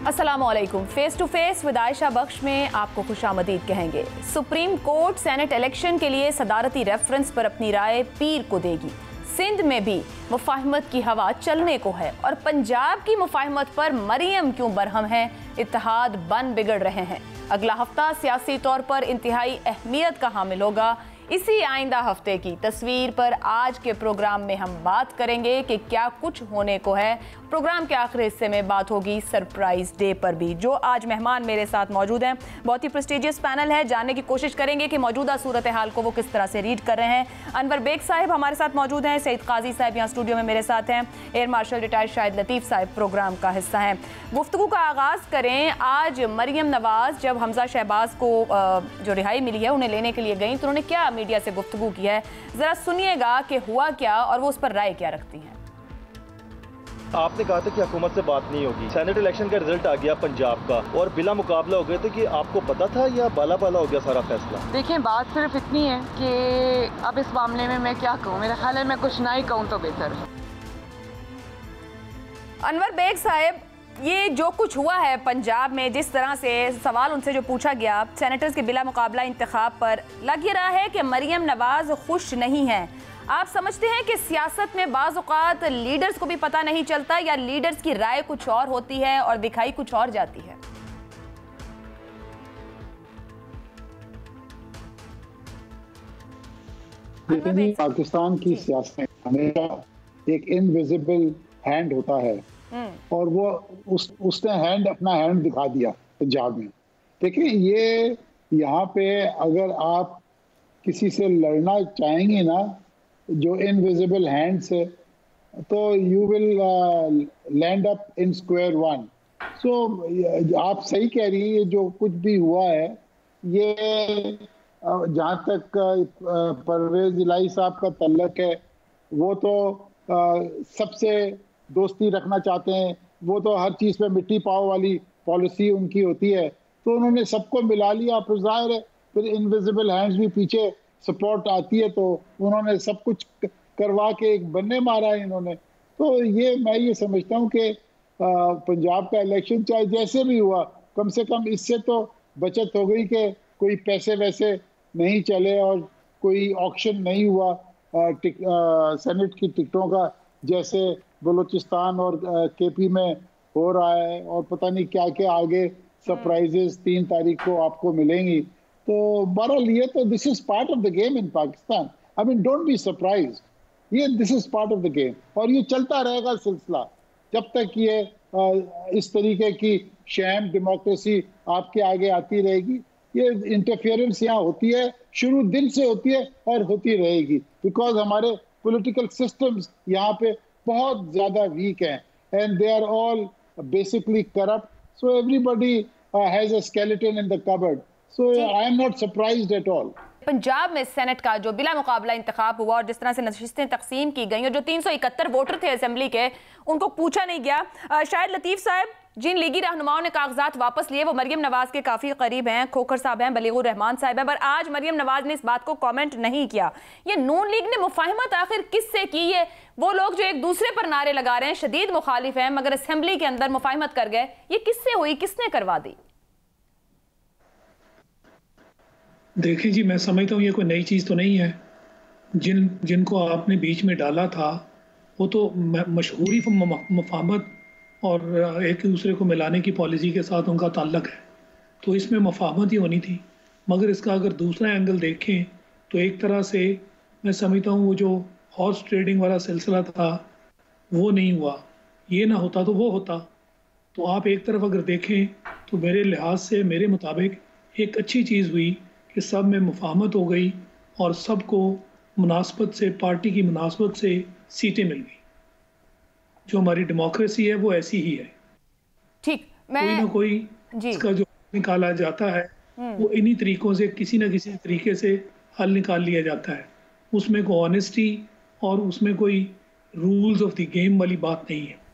अस्सलामुअलैकुम। Face to face with Ayesha Bakhsh में आपको खुशामदीद कहेंगे। सुप्रीम कोर्ट सेनेट इलेक्शन के लिए सदारती रेफरेंस पर अपनी राय पीर को देगी। सिंध में भी मुफाहमत की हवा चलने को है और पंजाब की मुफाहमत पर मरियम क्यों बरहम है, इत्तेहाद बन बिगड़ रहे हैं। अगला हफ्ता सियासी तौर पर इंतहाई अहमियत का हामिल होगा। इसी आइंदा हफ्ते की तस्वीर पर आज के प्रोग्राम में हम बात करेंगे कि क्या कुछ होने को है। प्रोग्राम के आखिरी हिस्से में बात होगी सरप्राइज डे पर भी। जो आज मेहमान मेरे साथ मौजूद हैं, बहुत ही प्रेस्टिजियस पैनल है। जानने की कोशिश करेंगे कि मौजूदा सूरत हाल को वो किस तरह से रीड कर रहे हैं। अनवर बेग साहब हमारे साथ मौजूद हैं, सईद काजी साहब यहाँ स्टूडियो में मेरे साथ हैं, एयर मार्शल रिटायर्ड शाहिद लतीफ़ साहब प्रोग्राम का हिस्सा हैं। गुफ्तगू का आगाज़ करें। आज मरियम नवाज जब हमजा शहबाज को जो रिहाई मिली है उन्हें लेने के लिए गई तो उन्होंने क्या मीडिया से गुफ्तगू की है, जरा सुनिएगा कि हुआ क्या और वो उस पर राय क्या रखती हैं। आपने कहा था कि हुकूमत से बात नहीं होगी। सेनेट इलेक्शन का रिजल्ट आ गया पंजाब का और बिला मुकाबला हो गए थे कि आपको पता था या बाला बाला हो गया सारा फैसला? देखिए, बात सिर्फ इतनी है कि अब इस मामले में मैं क्या कहूँ, मेरा ख्याल है मैं कुछ ना ही कहूँ तो बेहतर है। अनवर बेग साहब, ये जो कुछ हुआ है पंजाब में, जिस तरह से सवाल उनसे जो पूछा गया सेनेटर्स के बिला मुकाबला इंतखाब पर, लग ये रहा है कि मरियम नवाज खुश नहीं है। आप समझते हैं कि सियासत में बाज़ औक़ात लीडर्स को भी पता नहीं चलता या लीडर्स की राय कुछ और होती है और दिखाई कुछ और जाती है? देखिए, पाकिस्तान की सियासत में हमेशा एक इनविजिबल हैंड होता है और वो उसने अपना हैंड दिखा दिया पंजाब में। देखिए, ये यहाँ पे अगर आप किसी से लड़ना चाहेंगे ना जो इनविजिबल हैंड से, तो you will land up in square one. So आप सही कह रही है, जो कुछ भी हुआ है ये जहाँ तक परवेज इलाही साहब का तल्लक है, वो तो सबसे दोस्ती रखना चाहते हैं, वो तो हर चीज़ पे मिट्टी पाव वाली पॉलिसी उनकी होती है, तो उन्होंने सबको मिला लिया। फिर जाहिर है फिर इनविजिबल हैंड्स भी पीछे सपोर्ट आती है, तो उन्होंने सब कुछ करवा के एक बन्ने मारा है इन्होंने। तो मैं ये समझता हूँ कि पंजाब का इलेक्शन चाहे जैसे भी हुआ, कम से कम इससे तो बचत हो गई कि कोई पैसे वैसे नहीं चले और कोई ऑक्शन नहीं हुआ सेनेट की टिकटों का, जैसे बलूचिस्तान और केपी में हो रहा है। और पता नहीं क्या क्या आगे सरप्राइजेस 3 तारीख को आपको मिलेंगी। तो बहरहाल ये तो this is part of the game in Pakistan. I mean, don't be surprise, ये this is part of the game और ये चलता रहेगा सिलसिला जब तक ये इस तरीके की शैम डेमोक्रेसी आपके आगे आती रहेगी। ये इंटरफेरेंस यहाँ होती है, शुरू दिन से होती है और होती रहेगी, बिकॉज हमारे पॉलिटिकल सिस्टम्स यहाँ पे बहुत ज्यादा वीक हैं and they are all basically corrupt. So everybody has a skeleton in the cupboard. So I am not surprised at all. Punjab में सेनेट का जो बिला मुकाबला इंतखाब हुआ और जिस तरह से नशिस्तें तकसीम की गई और जो 371 वोटर थे असेंबली के, उनको पूछा नहीं गया। शाहिद लतीफ़ साहब, जिन लीगी रहनुमाओं ने कागजात वापस लिए वो मरियम नवाज के काफ़ी करीब हैं, खोखर साहब हैं, बलीगुर रहमान साहब हैं, पर आज मरियम नवाज ने इस बात को कमेंट नहीं किया। ये नून लीग ने मुफाहमत आखिर किससे की? ये वो लोग जो एक दूसरे पर नारे लगा रहे हैं, शदीद मुखालिफ हैं, मगर असेंबली के अंदर मुफाहमत कर गए, ये किससे हुई, किसने करवा दी? देखिए जी, मैं समझता हूँ ये कोई नई चीज़ तो नहीं है। जिनको आपने बीच में डाला था वो तो मशहूरी मुफाहमत और एक दूसरे को मिलाने की पॉलिसी के साथ उनका ताल्लुक है, तो इसमें मुफाहमत ही होनी थी। मगर इसका अगर दूसरा एंगल देखें तो एक तरह से मैं समझता हूँ वो जो हॉर्स ट्रेडिंग वाला सिलसिला था वो नहीं हुआ। ये ना होता तो वो होता। तो आप एक तरफ अगर देखें तो मेरे लिहाज से, मेरे मुताबिक एक अच्छी चीज़ हुई कि सब में मुफाहमत हो गई और सबको मुनासबत से, पार्टी की मुनासबत से सीटें मिल गई। जो हमारी डेमोक्रेसी है वो ऐसी ही है। ठीक, कोई ना कोई इसका जो निकाला जाता है वो इन्हीं तरीकों से, किसी न किसी तरीके से हल निकाल लिया जाता है। उसमें कोई ऑनेस्टी और उसमें कोई रूल्स ऑफ द गेम वाली बात नहीं है।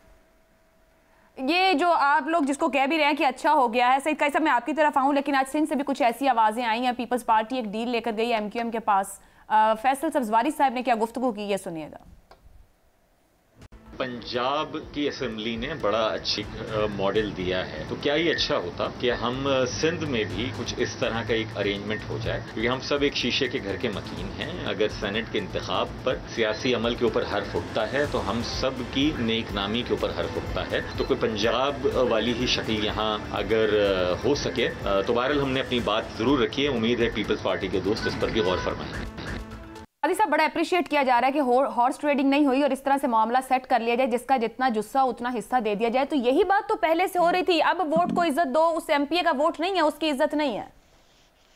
ये जो आप लोग जिसको कह भी रहे हैं कि अच्छा हो गया है, सही कैसा मैं आपकी तरफ आऊँ, लेकिन आज सिंध से भी कुछ ऐसी आवाज़ें आई हैं। पीपल्स पार्टी एक डील लेकर गई MQM के पास। फैसल सब्जवारी साहब ने क्या गुफ्तगू की, ये सुनिएगा। पंजाब की असेंबली ने बड़ा अच्छी मॉडल दिया है, तो क्या ये अच्छा होता कि हम सिंध में भी कुछ इस तरह का एक अरेंजमेंट हो जाए, क्योंकि हम सब एक शीशे के घर के मकीन हैं। अगर सेनेट के इंतखाब पर सियासी अमल के ऊपर हर्फ उठता है तो हम सब की नेक नामी के ऊपर हर्फ उठता है। तो कोई पंजाब वाली ही शक्ल यहाँ अगर हो सके तो बहरहाल हमने अपनी बात जरूर रखी है। उम्मीद है पीपल्स पार्टी के दोस्त इस पर भी गौर फरमाएंगे। आदि साहब, बड़ा अप्रिशिएट किया जा रहा है कि हॉर्स ट्रेडिंग नहीं हुई और इस तरह से मामला सेट कर लिया जाए, जिसका जितना जुस्सा उतना हिस्सा दे दिया जाए। तो यही बात तो पहले से हो रही थी, अब वोट को इज्जत दो, उस एमपीए का वोट नहीं है, उसकी इज्जत नहीं है।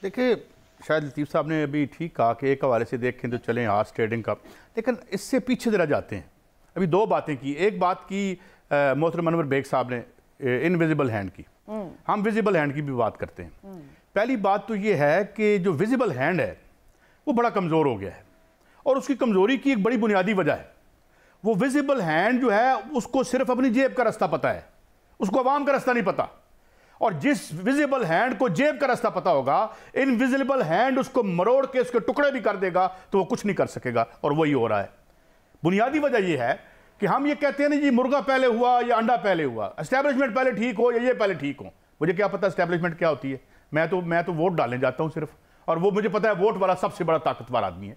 देखिए, शायद लतीफ़ साहब ने अभी ठीक कहा कि एक हवाले से देखें तो चलें हॉर्स ट्रेडिंग का, लेकिन इससे पीछे जरा जाते हैं। अभी दो बातें की, एक बात की मोहतरम अनवर बेग साहब ने इनविजिबल हैंड की, हम विजिबल हैंड की भी बात करते हैं। पहली बात तो ये है कि जो विजिबल हैंड है वो बड़ा कमज़ोर हो गया है, और उसकी कमज़ोरी की एक बड़ी बुनियादी वजह है, वो विजिबल हैंड जो है उसको सिर्फ अपनी जेब का रास्ता पता है, उसको अवाम का रास्ता नहीं पता। और जिस विजिबल हैंड को जेब का रास्ता पता होगा, इनविजिबल हैंड उसको मरोड़ के उसके टुकड़े भी कर देगा तो वो कुछ नहीं कर सकेगा, और वही हो रहा है। बुनियादी वजह यह है कि हम ये कहते हैं ना जी, मुर्गा पहले हुआ या अंडा पहले हुआ, एस्टैब्लिशमेंट पहले ठीक हो या ये पहले ठीक हो। मुझे क्या पता एस्टैब्लिशमेंट क्या होती है? मैं तो वोट डालने जाता हूं सिर्फ, और वो मुझे पता है वोट वाला सबसे बड़ा ताकतवर आदमी है।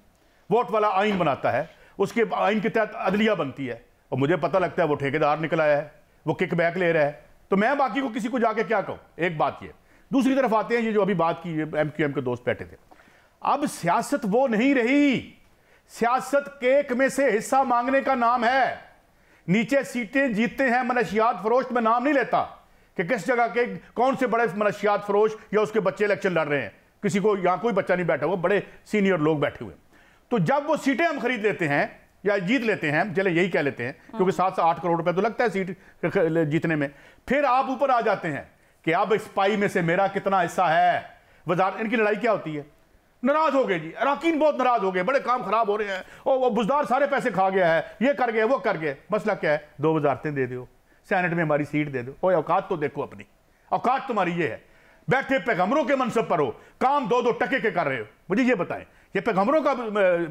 वोट वाला आइन बनाता है, उसके आइन के तहत अदलिया बनती है, और मुझे पता लगता है वो ठेकेदार निकल आया है, वो किक बैक ले रहा है, तो मैं बाकी को किसी को जाके क्या कहूं? एक बात ये। दूसरी तरफ आते हैं, ये जो अभी बात की एमक्यूएम के दोस्त बैठे थे, अब सियासत वो नहीं रही। सियासत केक में से हिस्सा मांगने का नाम है। नीचे सीटें जीतते हैं मनशियात फरोश, में नाम नहीं लेता कि किस जगह के कौन से बड़े मनशियात फरोश या उसके बच्चे इलेक्शन लड़ रहे हैं। किसी को यहां कोई बच्चा नहीं बैठा हुआ, बड़े सीनियर लोग बैठे हुए। तो जब वो सीटें हम खरीद लेते हैं या जीत लेते हैं, चले यही कह लेते हैं, क्योंकि 7 से 8 करोड़ रुपए तो लगता है सीट जीतने में, फिर आप ऊपर आ जाते हैं कि अब इस पाई में से मेरा कितना हिस्सा है। वजारत, इनकी लड़ाई क्या होती है? नाराज हो गए जी, अराकीन बहुत नाराज हो गए, बड़े काम खराब हो रहे हैं, और वो बुजदार सारे पैसे खा गया है, ये कर गए वो कर गए। मसला क्या है? 2 वजारतें दे दो, सेनेट में हमारी सीट दे दो। ओए औकात तो देखो अपनी, औकात तुम्हारी ये है, बैठे पैगंबरों के मनसब पर हो, काम 2-2 टके के कर रहे हो। मुझे ये बताएं, ये पैगंबरों का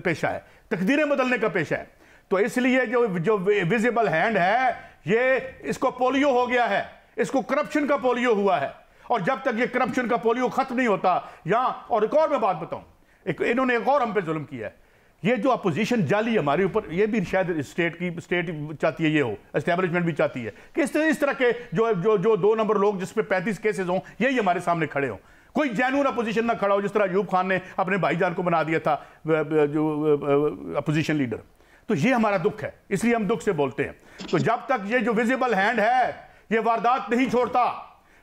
पेशा है, तकदीरें बदलने का पेशा है। तो इसलिए जो विजिबल हैंड है, ये इसको पोलियो हो गया है, इसको करप्शन का पोलियो हुआ है, और जब तक ये करप्शन का पोलियो खत्म नहीं होता यहां। और एक और मैं बात बताऊं, इन्होंने एक और हम पे जुल्म किया है। ये जो अपोजिशन जाली हमारे ऊपर, ये भी शायद स्टेट चाहती है, ये हो, एस्टैब्लिशमेंट भी चाहती है कि इस तरह के जो 2 नंबर लोग जिस पे 35 केसेस हों, यही हमारे सामने खड़े हों। कोई जेन्युइन अपोजिशन ना खड़ा हो, जिस तरह अयूब खान ने अपने भाईजान को बना दिया था जो अपोजिशन लीडर। तो ये हमारा दुख है, इसलिए हम दुख से बोलते हैं। तो जब तक ये जो विजिबल हैंड है ये वारदात नहीं छोड़ता,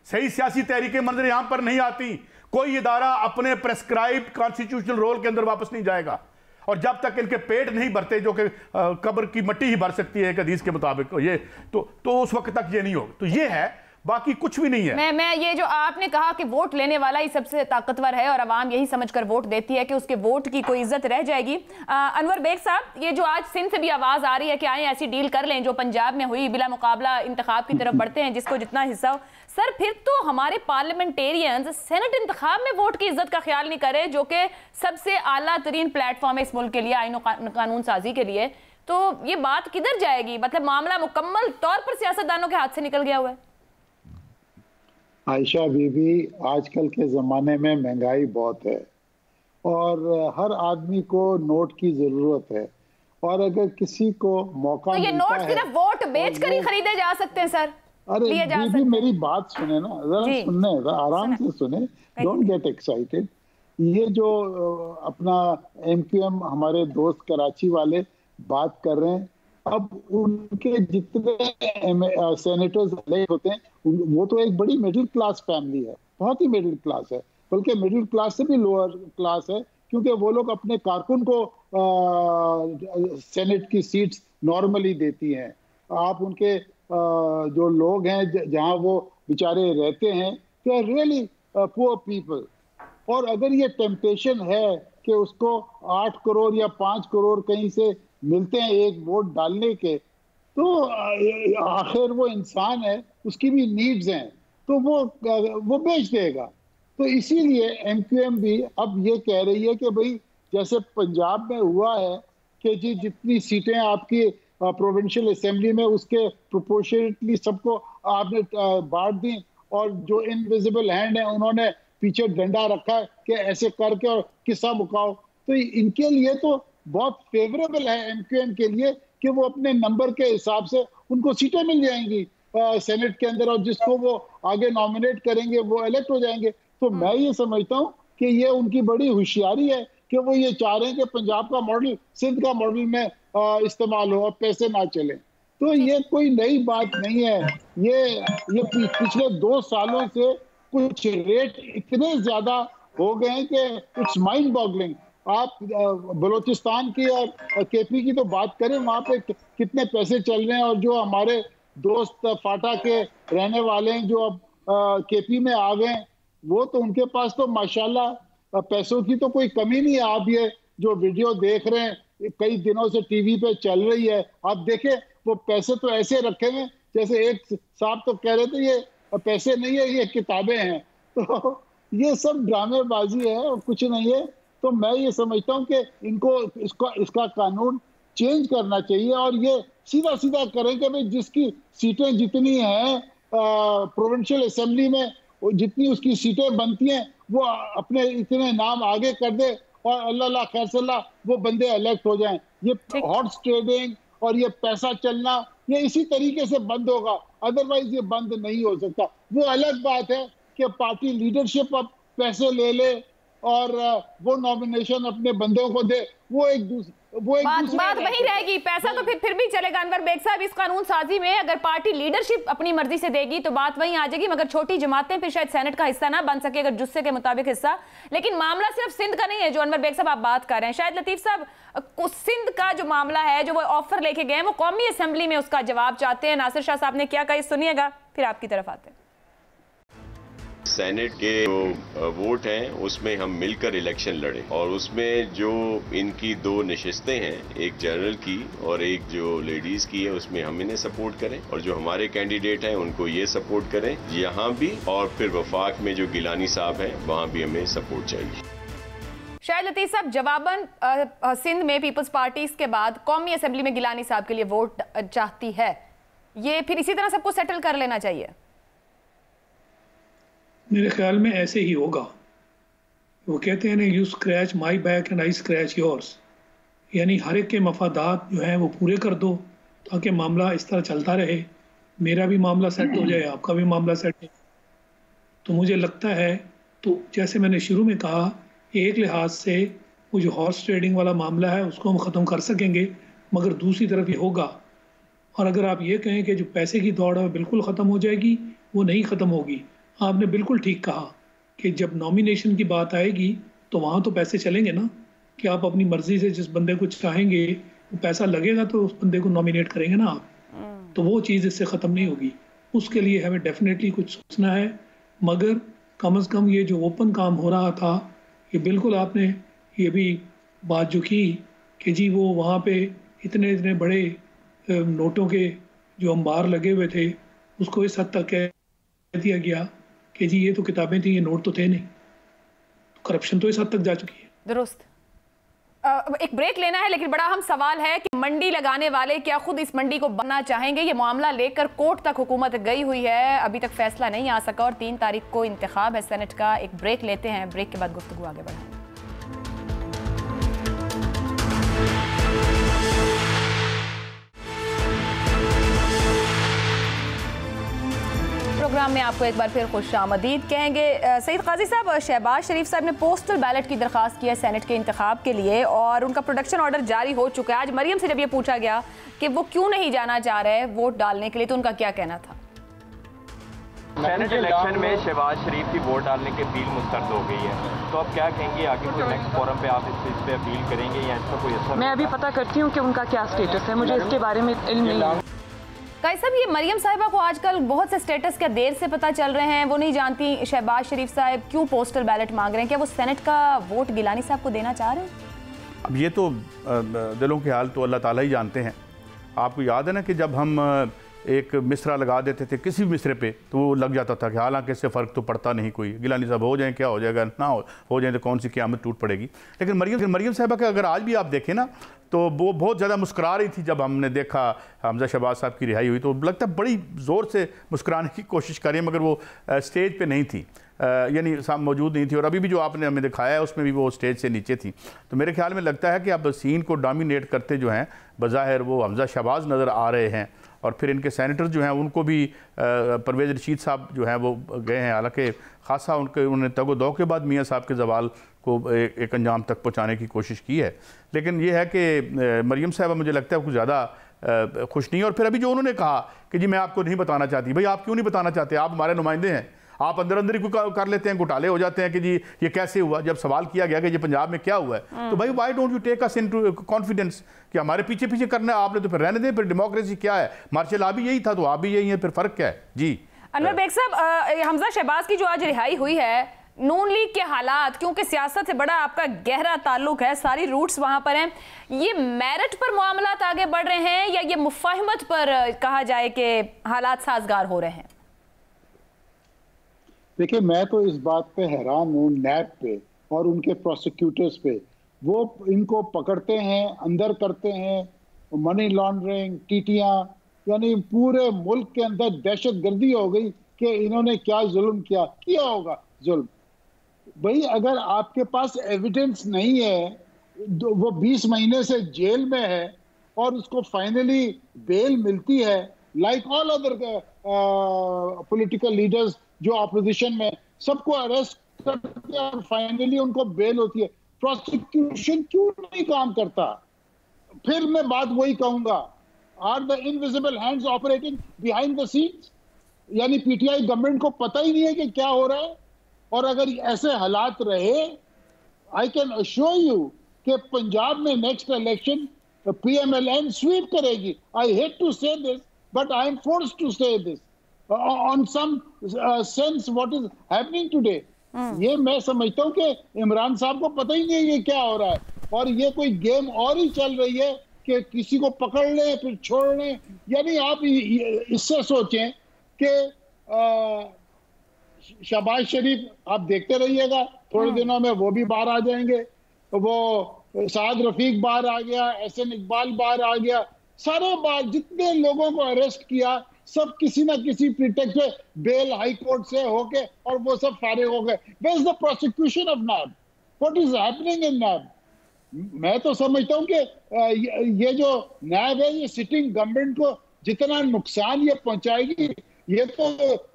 सही सियासी तहरीकें मंजर यहां पर नहीं आती, कोई इदारा अपने प्रेस्क्राइब्ड कॉन्स्टिट्यूशनल रोल के अंदर वापस नहीं जाएगा। और जब तक इनके पेट नहीं भरते, जो कि कब्र की मिट्टी ही भर सकती है एक हदीस के मुताबिक, ये तो उस वक्त तक ये नहीं होगा। तो ये है, बाकी कुछ भी नहीं है। मैं ये जो आपने कहा कि वोट लेने वाला ही सबसे ताकतवर है और अवाम यही समझकर वोट देती है कि उसके वोट की कोई इज्जत रह जाएगी। अनवर बेग साहब, ये जो आज सिंध से भी आवाज आ रही है कि आए ऐसी डील कर लें जो पंजाब में हुई, बिला मुकाबला इंतखाब की तरफ बढ़ते हैं, जिसको जितना हिस्सा हो। सर, फिर तो हमारे पार्लियामेंटेरियंस सेनेट इंतखाब में वोट की इज्जत का ख्याल नहीं करे, जो कि सबसे आला तरीन प्लेटफॉर्म है इस मुल्क के लिए, आईन कानून साजी के लिए। तो ये बात किधर जाएगी? मतलब मामला मुकम्मल तौर पर सियासतदानों के हाथ से निकल गया हुआ है। आयशा बीबी, आजकल के ज़माने में महंगाई बहुत है और हर आदमी को नोट की ज़रूरत है, और अगर किसी को मौका तो ये नोट सिर्फ वोट बेच कर ही खरीदे जा सकते हैं सर? अरे बीबी, मेरी बात सुने ना, जरा सुनने, आराम से सुने, डोंट गेट एक्साइटेड। ये जो अपना एमक्यूएम हमारे दोस्त कराची वाले बात कर रहे हैं, अब उनके जितने सेनेटर्स इलेक्ट होते हैं, वो तो एक बड़ी मिडिल क्लास फैमिली है, बहुत ही मिडिल क्लास है, बल्कि मिडिल क्लास से भी लोअर क्लास है, क्योंकि वो लोग अपने कारकुन को सेनेट की सीट्स नॉर्मली देती हैं। आप उनके जो लोग हैं जहां वो बेचारे रहते हैं, they are really poor people. और अगर ये टेम्पटेशन है कि उसको 8 करोड़ या 5 करोड़ कहीं से मिलते हैं एक वोट डालने के, तो आखिर वो इंसान है, उसकी भी नीड्स हैं, तो वो बेच देगा। तो इसीलिए एमक्यूएम भी अब ये कह रही है कि भाई, जैसे पंजाब में हुआ है कि जी जितनी सीटें आपकी प्रोविंशियल असेंबली में उसके प्रोपोर्शनली सबको आपने बांट दी, और जो इनविजिबल हैंड है उन्होंने पीछे डंडा रखा है कि ऐसे करके और किस्सा मुकाओ। तो इनके लिए तो बहुत फेवरेबल है एमक्यूएम के लिए कि वो अपने नंबर के हिसाब से उनको सीटें मिल जाएंगी सेनेट के अंदर, और जिसको वो आगे नॉमिनेट करेंगे वो इलेक्ट हो जाएंगे। तो मैं ये समझता हूँ कि ये उनकी बड़ी होशियारी है कि वो ये चाह रहे हैं कि पंजाब का मॉडल सिंध का मॉडल में इस्तेमाल हो और पैसे ना चले। तो ये कोई नई बात नहीं है। ये पिछले 2 सालों से कुछ रेट इतने ज्यादा हो गए हैं कि इट्स माइंड बॉगलिंग। आप बलूचिस्तान की और केपी की तो बात करें, वहां पे कितने पैसे चल रहे हैं, और जो हमारे दोस्त फाटा के रहने वाले हैं जो अब केपी में आ गए, वो तो उनके पास तो माशाल्लाह पैसों की तो कोई कमी नहीं है। आप ये जो वीडियो देख रहे हैं कई दिनों से टीवी पे चल रही है, आप देखें वो पैसे तो ऐसे रखे हैं जैसे एक साहब तो कह रहे थे ये पैसे नहीं है, ये किताबें हैं। तो ये सब ड्रामेबाजी है और कुछ नहीं है। तो मैं ये समझता हूँ कि इनको इसका कानून चेंज करना चाहिए, और ये सीधा सीधा करें कि भाई जिसकी सीटें जितनी हैं प्रोविंशियल असेंबली में, जितनी उसकी सीटें बनती हैं वो अपने इतने नाम आगे कर दे, और अल्लाह खैर सल्ला वो बंदे इलेक्ट हो जाएं। ये हॉर्स ट्रेडिंग और ये पैसा चलना ये इसी तरीके से बंद होगा, अदरवाइज ये बंद नहीं हो सकता। वो अलग बात है कि पार्टी लीडरशिप अब पैसे ले ले और वो नॉमिनेशन अपने बंदों को दे, वो एक दूसरे बात वही रहेगी। पैसा तो फिर भी चलेगा अनवर बेग साहब। इस कानून साजी में अगर पार्टी लीडरशिप अपनी मर्जी से देगी तो बात वहीं आ जाएगी, मगर छोटी जमातें फिर शायद सेनेट का हिस्सा ना बन सके, अगर जुस्से के मुताबिक हिस्सा। लेकिन मामला सिर्फ सिंध का नहीं है जो अनवर बेग साहब आप बात कर रहे हैं। शायद लतीफ साहब सिंध का जो मामला है, जो वो ऑफर लेके गए हैं, वो कौमी असेंबली में उसका जवाब चाहते हैं। नासिर शाह साहब ने क्या कहा सुनिएगा, फिर आपकी तरफ आते हैं। सेनेट के जो वोट हैं उसमें हम मिलकर इलेक्शन लड़े, और उसमें जो इनकी 2 नशिस्तें हैं, एक जनरल की और एक जो लेडीज की है, उसमें हम इन्हें सपोर्ट करें, और जो हमारे कैंडिडेट हैं उनको ये सपोर्ट करें यहाँ भी, और फिर वफाक में जो गिलानी साहब हैं वहाँ भी हमें सपोर्ट चाहिए। शायद लतीफ साहब जवाबन सिंध में पीपल्स पार्टी के बाद कौमी असेंबली में गिलानी साहब के लिए वोट चाहती है, ये फिर इसी तरह सबको सेटल कर लेना चाहिए? मेरे ख्याल में ऐसे ही होगा। वो कहते हैं ना, you scratch my back and I scratch yours, यानी हर एक के मफादात जो हैं वो पूरे कर दो ताकि मामला इस तरह चलता रहे। मेरा भी मामला सेट हो जाए, आपका भी मामला सेट हो। तो मुझे लगता है, तो जैसे मैंने शुरू में कहा, एक लिहाज से वो जो हॉर्स ट्रेडिंग वाला मामला है उसको हम ख़त्म कर सकेंगे, मगर दूसरी तरफ ये होगा। और अगर आप ये कहें कि जो पैसे की दौड़ है बिल्कुल ख़त्म हो जाएगी, वो नहीं ख़त्म होगी। आपने बिल्कुल ठीक कहा कि जब नॉमिनेशन की बात आएगी तो वहाँ तो पैसे चलेंगे ना, कि आप अपनी मर्जी से जिस बंदे को चाहेंगे वो पैसा लगेगा तो उस बंदे को नॉमिनेट करेंगे ना आप। तो वो चीज़ इससे ख़त्म नहीं होगी। उसके लिए हमें डेफिनेटली कुछ सोचना है, मगर कम से कम ये जो ओपन काम हो रहा था, ये बिल्कुल आपने ये भी बात जो की कि जी वो वहाँ पे इतने इतने बड़े नोटों के जो अंबार लगे हुए थे, उसको इस हद तक कह दिया गया कि जी ये तो किताबें थी, ये नोट तो थे नहीं। तो करप्शन तो इस हद तक जा चुकी है। दुरुस्त। एक ब्रेक लेना है, लेकिन बड़ा अहम सवाल है कि मंडी लगाने वाले क्या खुद इस मंडी को बनना चाहेंगे? ये मामला लेकर कोर्ट तक हुकूमत गई हुई है, अभी तक फैसला नहीं आ सका, और 3 तारीख को इंतखाब है सेनेट का। एक ब्रेक लेते हैं, ब्रेक के बाद गुफ्तगू आगे बढ़ाएंगे। प्रोग्राम में आपको एक बार फिर खुशामदीद कहेंगे। सईद काजी साहब, शहबाज शरीफ साहब ने पोस्टल बैलेट की दरख्वास्त की है सेनेट के इंतखाब के लिए, और उनका प्रोडक्शन ऑर्डर जारी हो चुका है। आज मरियम से जब ये पूछा गया कि वो क्यों नहीं जाना चाह रहे वोट डालने के लिए, तो उनका क्या कहना था? सेनेट इलेक्शन में शहबाज शरीफ की वोट डालने की अपील मुस्तरद हो गई है, तो आप क्या कहेंगे? आगे कोई नेक्स्ट फोरम पे आप इस चीज़ पे अपील करेंगे या इसका कोई असर? मैं अभी पता करती हूँ कि उनका क्या स्टेटस है, मुझे इसके बारे में इल्म नहीं है। काजी साहब, ये मरियम साहिबा को आजकल बहुत से स्टेटस क्या देर से पता चल रहे हैं, वो नहीं जानती शहबाज शरीफ साहब क्यों पोस्टल बैलेट मांग रहे हैं, क्या वो सेनेट का वोट गिलानी साहब को देना चाह रहे हैं? अब ये तो दिलों के हाल तो अल्लाह ताला ही जानते हैं। आपको याद है ना कि जब हम एक मिसरा लगा देते थे किसी मिसरे पे तो वो लग जाता था कि हालांकि इससे फ़र्क तो पड़ता नहीं कोई, गिलानी साहब हो जाए क्या हो जाएगा, ना हो जाए तो कौन सी क़यामत टूट पड़ेगी। लेकिन मरियम साहिबा का अगर आज भी आप देखें ना तो वो बहुत ज़्यादा मुस्कुरा रही थी जब हमने देखा हमजा शहबाज साहब की रिहाई हुई, तो लगता है बड़ी ज़ोर से मुस्कुराने की कोशिश करें, मगर वो स्टेज पे नहीं थी, यानी साहब मौजूद नहीं थी। और अभी भी जो आपने हमें दिखाया है उसमें भी वो स्टेज से नीचे थी। तो मेरे ख्याल में लगता है कि अब सीन को डोमिनेट करते जो हैं बज़ाहिर वो हमजा शहबाज नज़र आ रहे हैं, और फिर इनके सेनेटर जो हैं उनको भी परवेज़ रशीद साहब जो हैं वो गए हैं, हालांकि खासा उन्होंने तगो दो के बाद मियाँ साहब के जवाल को एक अंजाम तक पहुँचाने की कोशिश की है। लेकिन ये है कि मरियम साहब मुझे लगता है कुछ ज़्यादा खुश नहीं है। और फिर अभी जो उन्होंने कहा कि जी मैं आपको नहीं बताना चाहती, भाई आप क्यों नहीं बताना चाहते, आप हमारे नुमाइंदे हैं, आप अंदर अंदर ही कर लेते हैं, घोटाले हो जाते हैं कि जी ये कैसे हुआ। जब सवाल किया गया कि ये पंजाब में क्या हुआ है, तो भाई why don't you take us into confidence कि हमारे पीछे पीछे करना है आपने, तो फिर रहने दें, फिर डेमोक्रेसी क्या है, मार्शल लॉ भी यही था तो आप भी यही है, फिर फर्क क्या है। जी अनवर बेग साहब, हमजा शहबाज की जो आज रिहाई हुई है, नून लीग के हालात, क्योंकि सियासत से बड़ा आपका गहरा ताल्लुक है, सारी रूट्स वहां पर हैं, ये मेरिट पर मामलात आगे बढ़ रहे हैं या ये मुफाहमत पर कहा जाए कि हालात साजगार हो रहे हैं? देखिए, मैं तो इस बात पे हैरान हूँ नैब पे और उनके प्रोसिक्यूटर्स पे। वो इनको पकड़ते हैं, अंदर करते हैं, मनी लॉन्ड्रिंग, टीटियां, यानी पूरे मुल्क के अंदर दहशत गर्दी हो गई कि इन्होंने क्या जुल्म किया होगा जुल्म। भाई अगर आपके पास एविडेंस नहीं है, वो 20 महीने से जेल में है और उसको फाइनली बेल मिलती है, like all other political leaders जो अपोजिशन में, सबको अरेस्ट करके और फाइनली उनको बेल होती है, प्रोसिक्यूशन क्यों नहीं काम करता? फिर मैं बात वही कहूंगा, are the invisible hands operating behind the scenes? यानी पीटीआई गवर्नमेंट को पता ही नहीं है कि क्या हो रहा है। और अगर ऐसे हालात रहे, आई कैन अश्योर यू कि पंजाब में नेक्स्ट इलेक्शन पीएमएलएन स्वीप करेगी। I hate to say this but I am forced to say this on some sense what is happening today। ये मैं समझता हूँ कि इमरान साहब को पता ही नहीं है ये क्या हो रहा है, और ये कोई गेम और ही चल रही है कि किसी को पकड़ लें फिर छोड़ लें। यानी आप इससे सोचें कि शहबाज शरीफ आप देखते रहिएगा, थोड़े दिनों में वो भी बाहर आ जाएंगे, वो साद रफीक बाहर आ गया, एहसन इकबाल बाहर आ गया, सारे बाहर, जितने लोगों को अरेस्ट किया सब किसी ना किसी प्रिटेक्ट पे बेल हाई कोर्ट से होके और वो सब फारिग हो गए। Where is the prosecution of NAB? What is happening in NAB? मैं तो समझता हूँ कि ये जो नैब है, ये सिटिंग गवर्नमेंट को जितना नुकसान ये पहुंचाएगी, ये तो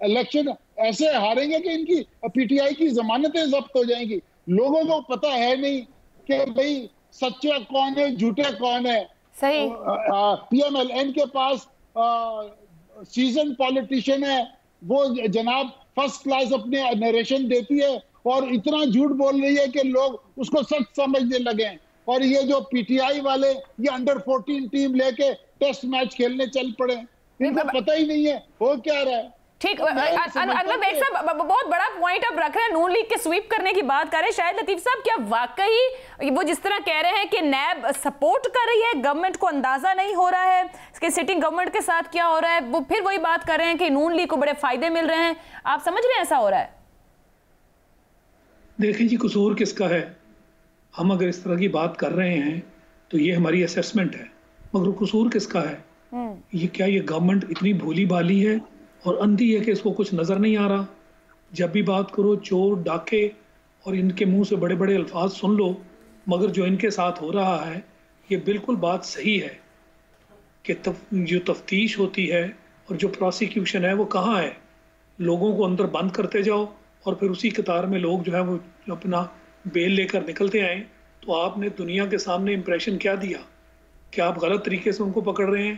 इलेक्शन ऐसे हारेंगे कि इनकी पीटीआई की जमानतें जब्त हो जाएंगी। लोगों को पता है नहीं कि भाई सच्चे कौन है, झूठे कौन है। सही। पीएमएलएन के पास सीजन पॉलिटिशियन है, वो जनाब फर्स्ट क्लास अपने नरेशन देती है और इतना झूठ बोल रही है कि लोग उसको सच समझने लगे। और ये जो पीटीआई वाले ये अंडर 14 टीम लेके टेस्ट मैच खेलने चल पड़े, इनको पता ही नहीं है हो क्या रहा है। ठीक, अनवर बेग साहब बहुत बड़ा पॉइंट आप रख रहे हैं, नून लीग के स्वीप करने की बात कर रहे हैं। शाहिद लतीफ साहब, क्या वाकई वो जिस तरह कह रहे हैं कि नैब सपोर्ट कर रही है गवर्नमेंट को, अंदाजा नहीं हो रहा है कि सिटिंग गवर्नमेंट के साथ क्या हो रहा है? वो फिर वही बात कर रहे हैं कि नून लीग को बड़े फायदे मिल रहे हैं। आप समझ रहे हैं ऐसा हो रहा है? देखिए जी, कसूर किसका है? हम अगर इस तरह की बात कर रहे हैं तो ये हमारी असेसमेंट है, मगर कसूर किसका है? ये क्या ये गवर्नमेंट इतनी भोली भाली है और अंधी है कि इसको कुछ नजर नहीं आ रहा? जब भी बात करो चोर डाके और इनके मुंह से बड़े बड़े अल्फाज सुन लो, मगर जो इनके साथ हो रहा है ये बिल्कुल बात सही है कि जो तफ्तीश होती है और जो प्रोसिक्यूशन है वो कहाँ है? लोगों को अंदर बंद करते जाओ और फिर उसी कतार में लोग जो है वो अपना बेल लेकर निकलते आए। तो आपने दुनिया के सामने इंप्रेशन क्या दिया कि आप गलत तरीके से उनको पकड़ रहे हैं,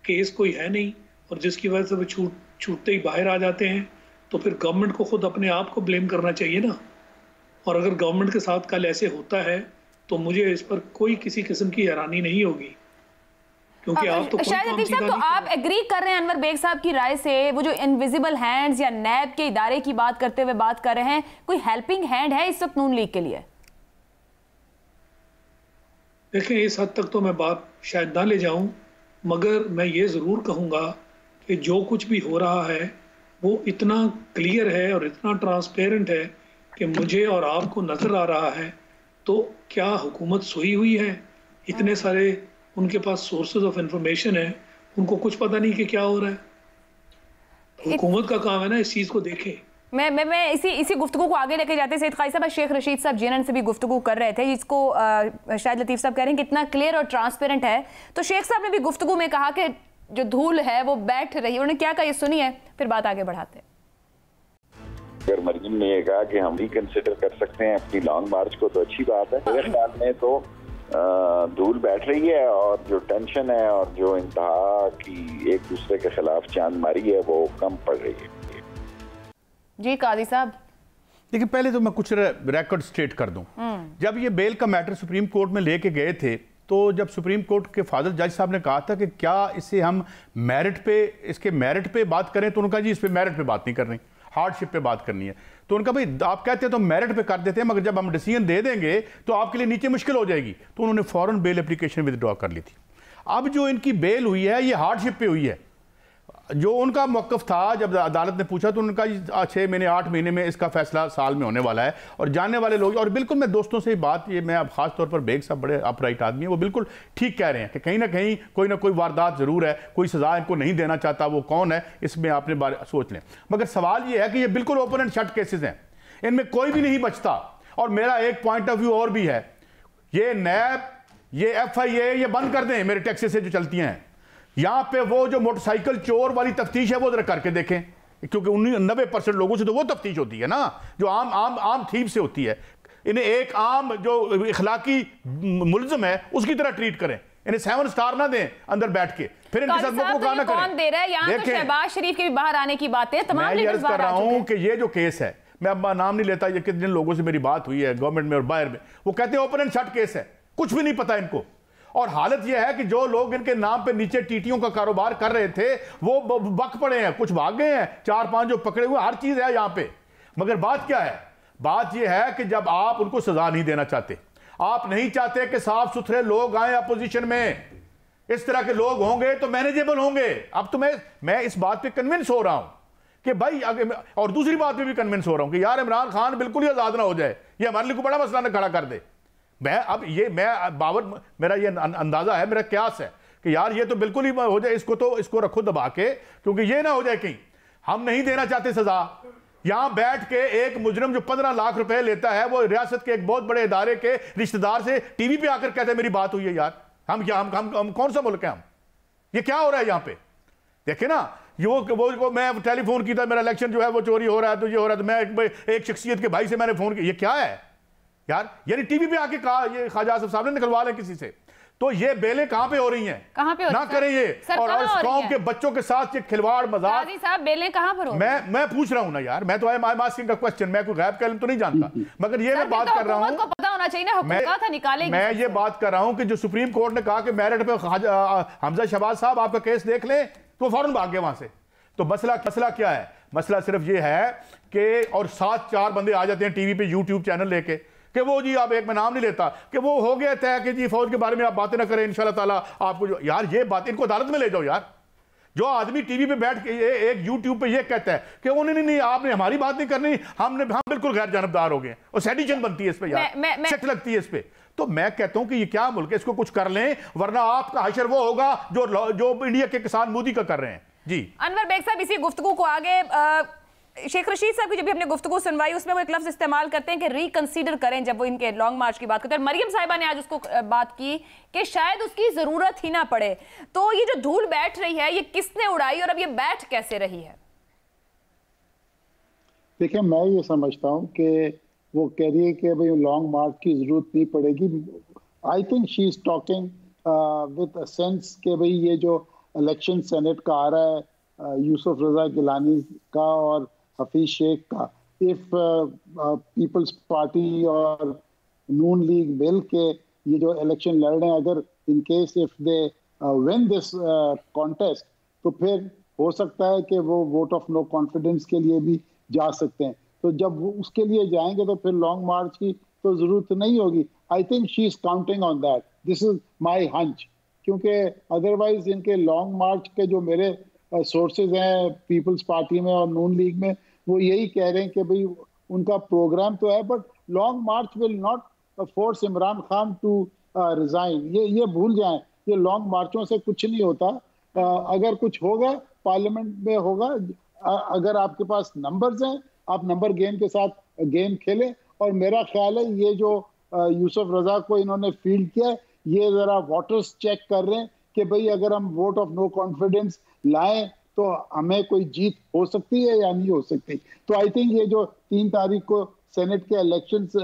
केस कोई है नहीं, और जिसकी वजह से वो छूटते ही बाहर आ जाते हैं। तो फिर गवर्नमेंट को खुद अपने आप को ब्लेम करना चाहिए ना। और अगर गवर्नमेंट के साथ कल ऐसे होता है तो मुझे इस पर कोई किसी किस्म की हैरानी नहीं होगी, क्योंकि आप तो शायद लतीफ साहब, तो आप एग्री कर रहे हैं अनवर बेग साहब की राय से? वो जो इनविजिबल हैंड्स या नैब के इदारे की बात करते हुए बात कर रहे हैं, कोई हेल्पिंग हैंड है इस वक्त नून लीग के लिए? देखें, इस हद तक तो मैं बात शायद ना ले जाऊं, मगर मैं ये ज़रूर कहूँगा कि जो कुछ भी हो रहा है वो इतना क्लियर है और इतना ट्रांसपेरेंट है कि मुझे और आपको नज़र आ रहा है। तो क्या हुकूमत सोई हुई है इतने सारे उनके पास सोर्सेज ऑफ इंफॉर्मेशन है, उनको कुछ पता नहीं कि क्या हो रहा है। हुकूमत का काम है ना इस चीज़ को देखे। मैं इसी गुफ्तगू को आगे लेके जाते सैयद काजी साहब, शेख रशीद साहब जीएनएन से भी गुफ्तगू कर रहे थे, जिसको शायद लतीफ़ साहब कह रहे हैं कितना क्लियर और ट्रांसपेरेंट है। तो शेख साहब ने भी गुफ्तगू में कहा कि जो धूल है वो बैठ रही है। उन्होंने क्या कहा ये सुनिए, फिर बात आगे बढ़ाते हैं। अगर मरीम ने ये कहा कि हम भी कंसिडर कर सकते हैं अपनी लॉन्ग मार्च को, तो अच्छी बात है। मेरे ख्याल में तो धूल बैठ रही है और जो टेंशन है और जो इंतहा की एक दूसरे के खिलाफ चांद मारी है वो कम पड़ रही है। जी काजी साहब, देखिए पहले तो मैं कुछ रिकॉर्ड स्टेट कर दूं। जब ये बेल का मैटर सुप्रीम कोर्ट में लेके गए थे, तो जब सुप्रीम कोर्ट के फादर जज साहब ने कहा था कि क्या इसे हम इसके मेरिट पे बात करें, तो उनका जी इस पे मेरिट पे बात नहीं करनी, हार्डशिप पे बात करनी है। तो उनका भाई आप कहते हैं तो मेरिट पे कर देते हैं, मगर जब हम डिसीजन दे देंगे तो आपके लिए नीचे मुश्किल हो जाएगी। तो उन्होंने फौरन बेल एप्लीकेशन विदड्रॉ कर ली थी। अब जो इनकी बेल हुई है ये हार्डशिप पे हुई है। जो उनका मौक़िफ़ था, जब अदालत ने पूछा तो उनका 6 महीने 8 महीने में इसका फैसला साल में होने वाला है। और जानने वाले लोग, और बिल्कुल मैं दोस्तों से बात, ये मैं अब खास तौर पर बेग साहब बड़े अपराइट आदमी हैं, वो बिल्कुल ठीक कह रहे हैं कि कहीं ना कहीं कोई वारदात ज़रूर है, कोई सज़ा इनको नहीं देना चाहता, वो कौन है इसमें आपने बारे सोच लें। मगर सवाल ये है कि ये बिल्कुल ओपन एंड शट केसेस हैं, इनमें कोई भी नहीं बचता। और मेरा एक पॉइंट ऑफ व्यू और भी है, ये नैब, ये FIA ये बंद कर दें मेरे टैक्सी से जो चलती हैं। यहाँ पे वो जो मोटरसाइकिल चोर वाली तफ्तीश है वो जरा करके देखें, क्योंकि 90% लोगों से तो वो तफ्तीश होती है ना जो आम थीप से होती है। इन्हें एक आम जो इखलाकी मुलजिम है उसकी तरह ट्रीट करें, इन्हें 7 स्टार ना दें अंदर बैठ के, फिर इनके साथ मुकाबला ना करें। कौन दे रहा है? यहाँ तो शहबाज शरीफ के भी बाहर आने की बात है, तमाम लीडर्स बाहर आ चुके हैं। मैं ये अर्ज कर रहा हूँ कि ये जो केस है, मैं अब नाम नहीं लेता, ये कितने लोगों से मेरी बात हुई है गवर्नमेंट में और बाहर में, वो कहते हैं ओपन एंड शट केस है, कुछ भी नहीं पता इनको। और हालत यह है कि जो लोग इनके नाम पे नीचे टीटियों का कारोबार कर रहे थे वो बक पड़े हैं, कुछ भाग गए हैं, 4-5 जो पकड़े हुए, हर चीज है यहां पे। मगर बात क्या है? बात यह है कि जब आप उनको सजा नहीं देना चाहते, आप नहीं चाहते कि साफ सुथरे लोग आए अपोजिशन में, इस तरह के लोग होंगे तो मैनेजेबल होंगे। अब तो मैं इस बात पे कन्विंस हो रहा हूं कि भाई, और दूसरी बात पे भी कन्विंस हो रहा हूं कि यार इमरान खान बिल्कुल ही आजाद ना हो जाए, ये हमारे लिए कोई बड़ा मसला ना खड़ा कर दे। मेरा ये अंदाजा है, मेरा क्यास है कि यार ये तो बिल्कुल ही हो जाए, इसको रखो दबा के, क्योंकि ये ना हो जाए कहीं हम नहीं देना चाहते सजा। यहां बैठ के एक मुजरिम जो 15 लाख रुपए लेता है, वो रियासत के एक बहुत बड़े इदारे के रिश्तेदार से टीवी पे आकर कहते हैं मेरी बात हुई है। यार हम कौन सा मुल्क है? हम ये क्या हो रहा है यहाँ पे? देखे ना, वो मैं टेलीफोन की था, मेरा इलेक्शन जो है वो चोरी हो रहा है, तो ये हो रहा है, तो मैं एक शख्सियत के भाई से मैंने फोन किया, ये क्या है यार? यानी टीवी पे आके कहा ये ख्वाजा आसिफ साहब ने निकलवा लें किसी से। तो ये बेलें कहां पे हो रही हैं? कहां पे हो ना करें ये, और इस कौम के बच्चों के साथ ये खिलवाड़ मजाक। साहब बेलें कहां पर हो? मैं पूछ रहा हूं ना यार, मैं तो आई एम आस्किंग का क्वेश्चन, मैं कोई गैब कलम तो नहीं जानता, मगर ये मैं बात कर रहा हूं, पता होना चाहिए ना, हुकूमत था निकालेगी। मैं ये बात कर रहा हूं कि जो सुप्रीम कोर्ट ने कहा कि मेरिट पे हमजा शहबाज साहब आपका केस देख लें, तो फौरन भाग गए वहां से। तो मसला क्या है? मसला सिर्फ ये है कि, और 7-4 बंदे आ जाते हैं टीवी पे यूट्यूब चैनल लेके कि वो जी, आप एक मैं नाम नहीं लेता, कि वो हो गया तय कि जी फौज के बारे में आप बातें ना करें, इंशाल्लाह ताला आपको जो, यार ये बात इनको अदालत में ले जाओ यार। जो आदमी टीवी पे बैठ के एक यूट्यूब पे ये कहता है कि वो नहीं आपने हमारी बात नहीं करनी, हम बिल्कुल गैर जानबदार हो गए, और सेडिशन बनती है इस पे यार, सेट लगती है इस पे। तो मैं कहता हूं कि ये क्या मुल्क है, इसको कुछ कर लें, वरना आपका हशर वो होगा जो इंडिया के किसान मोदी का कर रहे हैं। जी अनवर बेग साहब, इसी गुफ्तगू को आगे शेख रशीद साहब की जब भी हमने गुफ्तगू सुनवाई, उसमें वो एक लफ्ज इस्तेमाल करते हैं कि रिकंसीडर करें, जब वो इनके लॉन्ग मार्च की बात करते हैं। मरियम साहिबा ने आज उसको बात की कि शायद उसकी जरूरत ही ना पड़े। तो ये जो धूल बैठ रही है, ये किसने उड़ाई और अब ये बैठ कैसे रही है? देखिए, मैं ये समझता हूँ कि वो कह रही है कि भाई लॉन्ग मार्च की जरूरत नहीं पड़ेगी। I think she is talking with a sense कि भाई ये जो इलेक्शन सेनेट का आ रहा है, यूसुफ रजा गिलानी का और हफीज शेख का, इफ पीपल्स पार्टी और नून लीग मिल के ये जो इलेक्शन लड़ रहे हैं, अगर in case if they win this contest, तो फिर हो सकता है कि वो वोट ऑफ नो कॉन्फिडेंस के लिए भी जा सकते हैं। तो जब वो उसके लिए जाएंगे तो फिर लॉन्ग मार्च की तो जरूरत नहीं होगी। I think she is counting on that, this is my hunch, क्योंकि अदरवाइज इनके लॉन्ग मार्च के जो मेरे सोर्सेज हैं पीपल्स पार्टी में और नून लीग में, वो यही कह रहे हैं कि भाई उनका प्रोग्राम तो है, but long march will not force Imran Khan to resign, ये भूल जाएं। ये लॉन्ग मार्चों से कुछ नहीं होता। अगर कुछ होगा पार्लियामेंट में होगा। अगर आपके पास नंबर्स हैं, आप नंबर गेम के साथ गेम खेलें। और मेरा ख्याल है ये जो यूसुफ रजा को इन्होंने फील्ड किया, ये जरा वोटर्स चेक कर रहे हैं कि भाई अगर हम वोट ऑफ नो कॉन्फिडेंस लाएं तो हमें कोई जीत हो सकती है या नहीं हो सकती। तो आई थिंक ये जो 3 तारीख को सेनेट के इलेक्शंस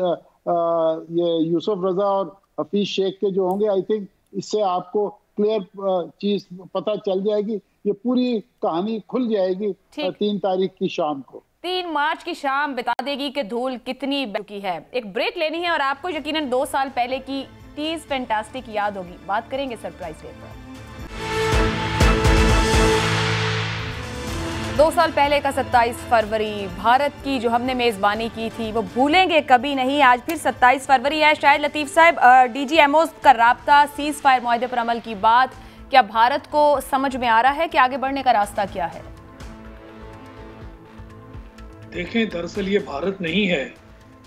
ये यूसुफ रजा और हफीज शेख के जो होंगे, आई थिंक इससे आपको क्लियर चीज पता चल जाएगी। ये पूरी कहानी खुल जाएगी 3 तारीख की शाम को। 3 मार्च की शाम बता देगी कि धूल कितनी बह चुकी है। एक ब्रेक लेनी है और आपको यकीनन 2 साल पहले की टीज फैंटास्टिक याद होगी। बात करेंगे सरप्राइज रेट पर। 2 साल पहले का 27 फरवरी, भारत की जो हमने मेजबानी की थी वो भूलेंगे कभी नहीं। आज फिर 27 फरवरी है। शाहिद लतीफ साहब, DGMOs का राब्ता, सीज फायर मुआहदे पर अमल की बात, क्या भारत को समझ में आ रहा है कि आगे बढ़ने का रास्ता क्या है? देखें, दरअसल ये भारत नहीं है।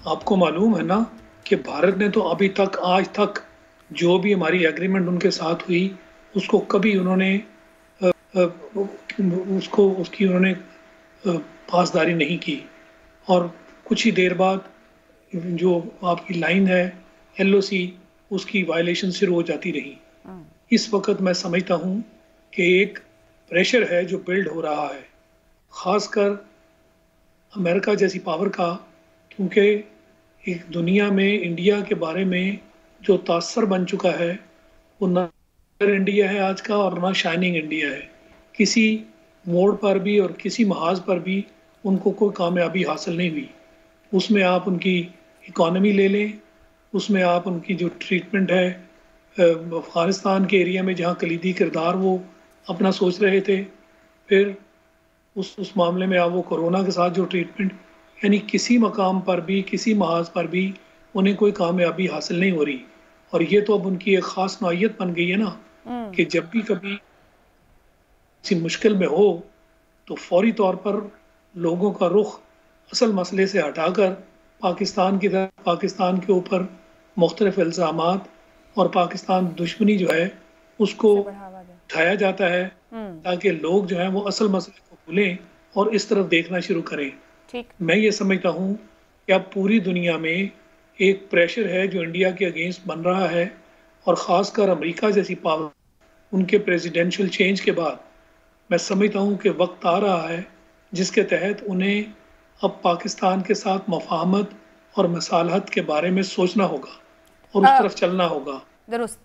आपको मालूम है ना कि भारत ने तो अभी तक आज तक जो भी हमारी एग्रीमेंट उनके साथ हुई उसको कभी उन्होंने उसकी उन्होंने पासदारी नहीं की। और कुछ ही देर बाद जो आपकी लाइन है LOC, उसकी वायलेशन शुरू हो जाती रही। इस वक्त मैं समझता हूँ कि एक प्रेशर है जो बिल्ड हो रहा है, ख़ासकर अमेरिका जैसी पावर का, क्योंकि एक दुनिया में इंडिया के बारे में जो तासर बन चुका है वो ना इंडिया है आज का और ना शाइनिंग इंडिया है। किसी मोड़ पर भी और किसी महाज पर भी उनको कोई कामयाबी हासिल नहीं हुई। उसमें आप उनकी इकॉनमी ले लें, उसमें आप उनकी जो ट्रीटमेंट है अफ़गानिस्तान के एरिया में जहाँ कलीदी किरदार वो अपना सोच रहे थे, फिर उस मामले में आप वो कोरोना के साथ जो ट्रीटमेंट, यानी किसी मकाम पर भी किसी महाज पर भी उन्हें कोई कामयाबी हासिल नहीं हो रही। और ये तो अब उनकी एक ख़ास नौइयत बन गई है ना कि जब भी कभी किसी मुश्किल में हो तो फौरी तौर पर लोगों का रुख असल मसले से हटाकर पाकिस्तान की तरफ, पाकिस्तान के ऊपर मुख्तलिफ इल्ज़ामात और पाकिस्तान दुश्मनी जो है उसको उठाया जाता है ताकि लोग जो हैं वो असल मसले को भूलें और इस तरफ देखना शुरू करें। मैं ये समझता हूँ कि अब पूरी दुनिया में एक प्रेशर है जो इंडिया के अगेंस्ट बन रहा है, और ख़ासकर अमेरिका जैसी पावर, उनके प्रेसिडेंशियल चेंज के बाद मैं समझता हूँ कि वक्त आ रहा है जिसके तहत उन्हें अब पाकिस्तान के साथ मफाहमत और मसालहत के बारे में सोचना होगा और उस तरफ चलना होगा। दुरुस्त।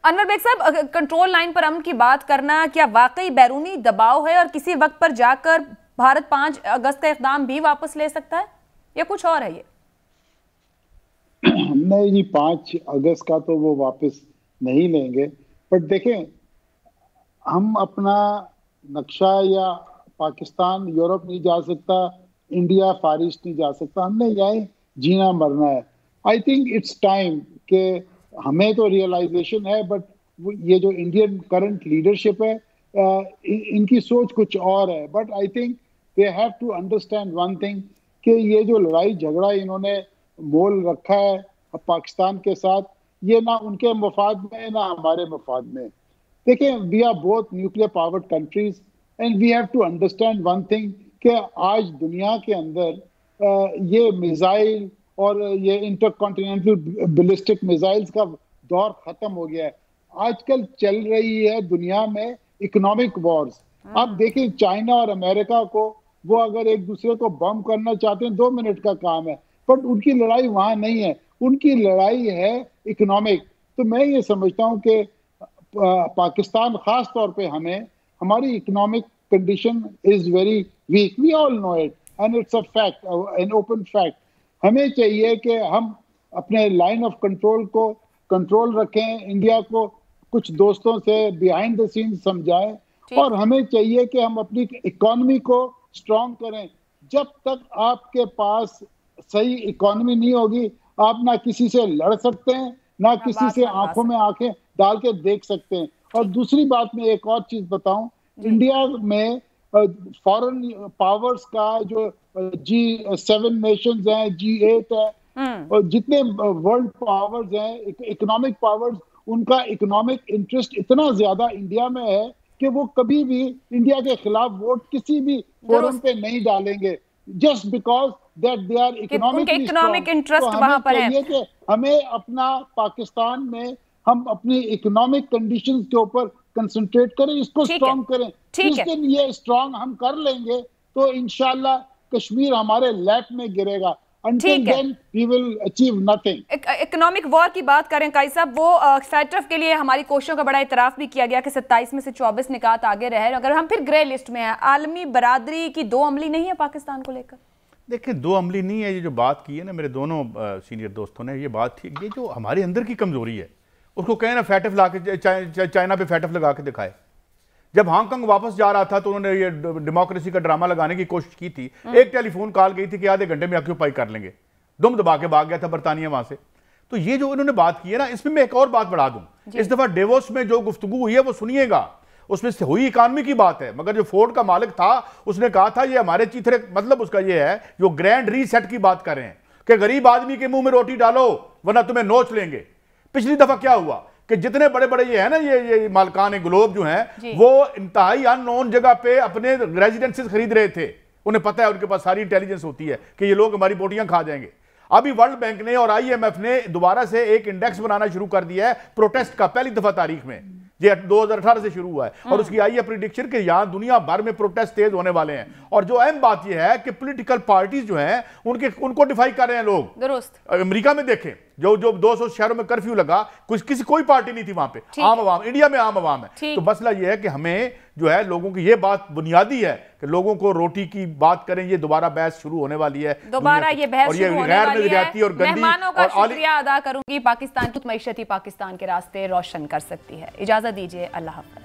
अनवर बेग साहब, कंट्रोल लाइन पर अमन की बात करना क्या वाकई बैरूनी दबाव है और किसी वक्त पर जाकर भारत 5 अगस्त का इक़दाम भी वापस ले सकता है या कुछ और है ये? नहीं जी, 5 अगस्त का तो वो वापस नहीं लेंगे। बट देखें, हम अपना नक्शा या पाकिस्तान यूरोप नहीं जा सकता, इंडिया फार ईस्ट नहीं जा सकता, हमने यही जीना मरना है। आई थिंक इट्स टाइम कि हमें तो रियलाइजेशन है, बट ये जो इंडियन करंट लीडरशिप है इनकी सोच कुछ और है। But I think they have to understand one thing कि ये जो लड़ाई झगड़ा इन्होंने मोल रखा है पाकिस्तान के साथ, ये ना उनके मफाद में ना हमारे मफाद में। देखिए, we are both nuclear powered countries and we have to understand one thing कि आज दुनिया के अंदर ये मिसाइल और ये इंटरकॉन्टिनेंटल बैलिस्टिक मिसाइल्स का दौर खत्म हो गया है। आजकल चल रही है दुनिया में इकोनॉमिक वॉर्स। आप देखिए, चाइना और अमेरिका को वो अगर एक दूसरे को बम करना चाहते हैं 2 मिनट का काम है, बट उनकी लड़ाई वहां नहीं है, उनकी लड़ाई है इकोनॉमिक। तो मैं ये समझता हूं कि पाकिस्तान खास तौर पे हमारी economic condition is very weak, we all know it and it's a fact, an open fact. हमें चाहिए कि हम अपने लाइन ऑफ कंट्रोल को कंट्रोल रखें, इंडिया को कुछ दोस्तों से बिहाइंड द सीन समझाएं, और हमें चाहिए कि हम अपनी इकोनॉमी को स्ट्रॉन्ग करें। जब तक आपके पास सही इकोनॉमी नहीं होगी, आप ना किसी से लड़ सकते हैं, ना किसी से आंखों में आंखें डाल के देख सकते हैं। और दूसरी बात मैं एक और चीज बताऊं, इंडिया में फॉरेन पावर्स का जो G7 नेशंस हैं, G8 है, और जितने वर्ल्ड पावर्स हैं, इकोनॉमिक पावर्स, उनका इकोनॉमिक इंटरेस्ट इतना ज्यादा इंडिया में है कि वो कभी भी इंडिया के खिलाफ वोट किसी भी फोरम पे नहीं डालेंगे, just because that they are economic interest वहां पर है। कि हमें अपना पाकिस्तान में हम अपनी इकोनॉमिक कंडीशंस के ऊपर कंसंट्रेट करें, इसको स्ट्रांग करें। जिस दिन ये स्ट्रांग हम कर लेंगे तो इंशाल्लाह कश्मीर हमारे लैप में गिरेगा। Until then, we will achieve nothing. Economic war की बात करें काई साहब, वो फैटफ के लिए हमारी कोशिशों का बड़ा इतराफ भी किया गया कि 27 में से 24 निकात आगे रहे। अगर हम फिर ग्रे लिस्ट में हैं, आलमी बरादरी की दो अमली नहीं है पाकिस्तान को लेकर? देखिए, दो अमली नहीं है। ये जो बात की है ना मेरे दोनों सीनियर दोस्तों ने, ये बात थी, ये जो हमारे अंदर की कमजोरी है उसको कहें ना फैटफ ला के चाइना पे फैटफ लगा के दिखाए। जब हांगकांग वापस जा रहा था तो उन्होंने ये डेमोक्रेसी का ड्रामा लगाने की कोशिश की थी। एक टेलीफोन कॉल गई थी कि आधे घंटे में ऑक्यूपाई कर लेंगे, दुम दबा के भाग गया था बरतानिया वहां से। तो ये जो उन्होंने बात की है ना, इसमें मैं एक और बात बढ़ा दूं। इस दफा डेवोस में जो गुफ्तगू हुई है वो सुनिएगा, उसमें से हुई इकानमी की बात है। मगर जो फोर्ड का मालिक था उसने कहा था ये हमारे चीथरे, मतलब उसका ये है जो ग्रैंड रीसेट की बात कर रहे हैं कि गरीब आदमी के मुंह में रोटी डालो वरना तुम्हें नोच लेंगे। पिछली दफा क्या हुआ कि जितने बड़े बड़े ये है ना, ये मालकान ग्लोब जो हैं, वो इंतहाई अननोन जगह पे अपने रेजिडेंसेस खरीद रहे थे। उन्हें पता है, उनके पास सारी इंटेलिजेंस होती है कि ये लोग हमारी बोटियां खा जाएंगे। अभी वर्ल्ड बैंक ने और IMF ने दोबारा से एक इंडेक्स बनाना शुरू कर दिया है प्रोटेस्ट का, पहली दफा तारीख में। ये 2018 से शुरू हुआ है और उसकी आई है प्रिडिक्शन कि यहां दुनिया भर में प्रोटेस्ट तेज होने वाले हैं। और जो अहम बात यह है कि पॉलिटिकल पार्टीज जो हैं उनको डिफाई कर रहे हैं लोग। दुरुस्त। अमेरिका में देखें, जो 200 शहरों में कर्फ्यू लगा, कोई पार्टी नहीं थी वहां पे, आम आवाम। इंडिया में आम आवाम है। तो मसला यह है कि हमें जो है लोगों की ये बात बुनियादी है कि लोगों को रोटी की बात करें। ये दोबारा बहस शुरू होने वाली है, दोबारा ये बहस शुरू होने वाली है। और मेहमानों का शुक्रिया अदा करूंगी। पाकिस्तान की मईशत ही पाकिस्तान के रास्ते रोशन कर सकती है। इजाजत दीजिए, अल्लाह हाफ़िज़।